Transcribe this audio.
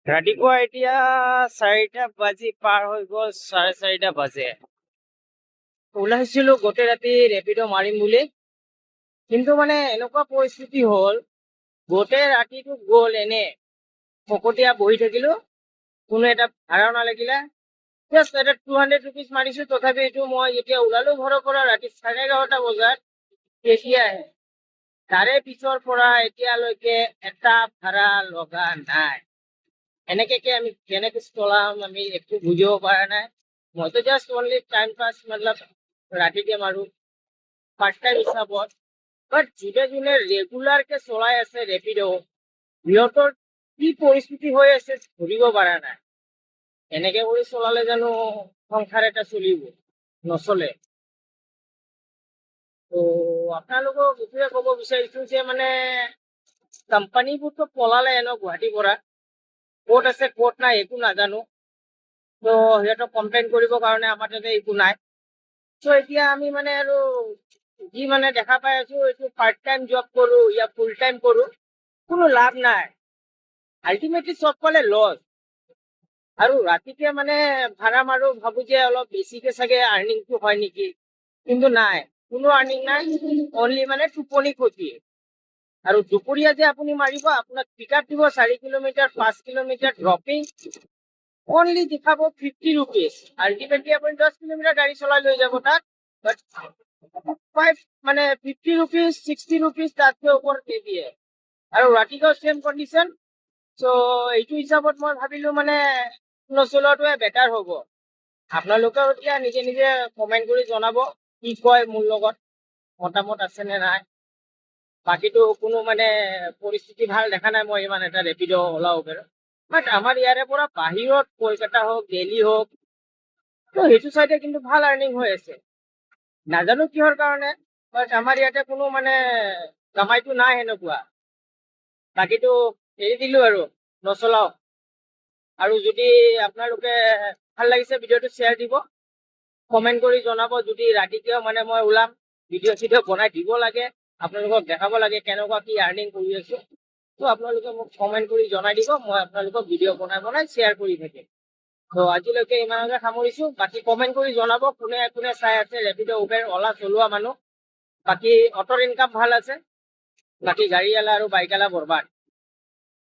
ৰাতিপুৱা এতিয়া 4টা বাজি পাৰ হৈ গ'ল, 4:30 বাজে। ওলাইছিলো গোটেই ৰাতি ৰেপিড' মাৰিম বুলি, কিন্তু মানে এনেকুৱা পৰিস্থিতি হ'ল, গোটেই ৰাতিটো গ'ল এনে ফকতীয়া বহি থাকিলো, কোনো এটা ভাড়াও নালাগিলে। জাষ্ট এটা 200 ৰুপিজ মাৰিছো, তথাপি এইটো মই যেতিয়া ওলালো ঘৰৰ পৰা ৰাতি 11:30 বজাত, তেতিয়াহে। তাৰে পিছৰ পৰা এতিয়ালৈকে এটা ভাড়া লগা নাই। এনেকে আমি কেনেকে চলাম, আমি একো বুজিব পৰা নাই। মইতো জাষ্ট অনলি টাইম পাছ মতলব ৰাতিকে মাৰো পাৰ্ট টাইম হিচাপত। বাট যোনে যোনে ৰেগুলাৰ কে চলাই আছে ৰেপিড', সিহঁতৰ কি পৰিস্থিতি হৈ আছে ধৰিব পৰা নাই। এনেকে কৰি চলালে জানো সংসাৰ এটা চলিব? নচলে। তো আপোনালোকক এইটোৱে ক'ব বিচাৰিছো যে মানে কোম্পানীবোৰতো পলালে গুৱাহাটীৰ পৰা, ক'ত আছে ক'ত নাই একো নাজানো। তো সিহঁতক কমপ্লেইন কৰিবৰ কাৰণে আমাৰ তাতে একো নাই। তো এতিয়া আমি মানে আৰু যি মানে দেখা পাই আছো, এইটো পাৰ্ট টাইম জব কৰো ইয়া ফুল টাইম কৰো, কোনো লাভ নাই। আল্টিমেটলি চব ফালে লছ। আৰু ৰাতিকে মানে ভাড়া মাৰো, ভাবো যে অলপ বেছিকে চাগে আৰ্নিংটো হয় নেকি, কিন্তু নাই, কোনো আৰ্নিং নাই। অনলি মানে টোপনি ক্ষতি। আৰু দুপৰীয়া যে আপুনি মাৰিব, আপোনাক পিক আপ দিব 4 কিলোমিটাৰ 5 কিলোমিটাৰ ড্ৰপিং, অনলি দেখাব 50 ৰুপিজ। আল্টিমেটলি আপুনি 10 কিলোমিটাৰ গাড়ী চলাই লৈ যাব তাত, বাট 50 ৰুপিজ 60 ৰুপিজ তাতকে ওপৰত নিদিয়ে। আৰু ৰাতিপুৱা চেম কণ্ডিশ্যন। চ' এইটো হিচাপত মই ভাবিলো মানে নচলোৱাটোৱে বেটাৰ হ'ব। আপোনালোকেও এতিয়া নিজে নিজে কমেণ্ট কৰি জনাব কি কয়, মোৰ লগত মতামত আছে নে নাই। বাকীটো কোনো মানে পৰিস্থিতি ভাল দেখা নাই মই ইমান এটা ৰেপিড' ওলা উবেৰ। বাট আমাৰ ইয়াৰে পৰা বাহিৰত কলকাতা হওক দিল্লী হওক, তো সেইটো চাইডে কিন্তু ভাল আৰ্নিং হৈ আছে। নাজানো কিহৰ কাৰণে, বাট আমাৰ ইয়াতে কোনো মানে কামাইটো নাই সেনেকুৱা। বাকীটো এৰি দিলো আৰু নচলাও। আৰু যদি আপোনালোকে ভাল লাগিছে ভিডিঅ'টো শ্বেয়াৰ দিব, কমেণ্ট কৰি জনাব। যদি ৰাতিকেও মানে মই ওলাম, ভিডিঅ' চিডিঅ' বনাই দিব লাগে, আপোনালোকক দেখাব লাগে কেনেকুৱা কি আৰ্নিং কৰি আছো, তো আপোনালোকে মোক কমেণ্ট কৰি জনাই দিব, মই আপোনালোকক ভিডিঅ' বনাই বনাই শ্বেয়াৰ কৰি থাকিম। তো আজিলৈকে ইমানকে সামৰিছো। বাকী কমেণ্ট কৰি জনাব কোনে কোনে চাই আছে ৰেপিড' উবেৰ অলা চলোৱা মানুহ। বাকী অটোৰ ইনকাম ভাল আছে, বাকী গাড়ীৱালা আৰু বাইকৱালা বৰবাদ।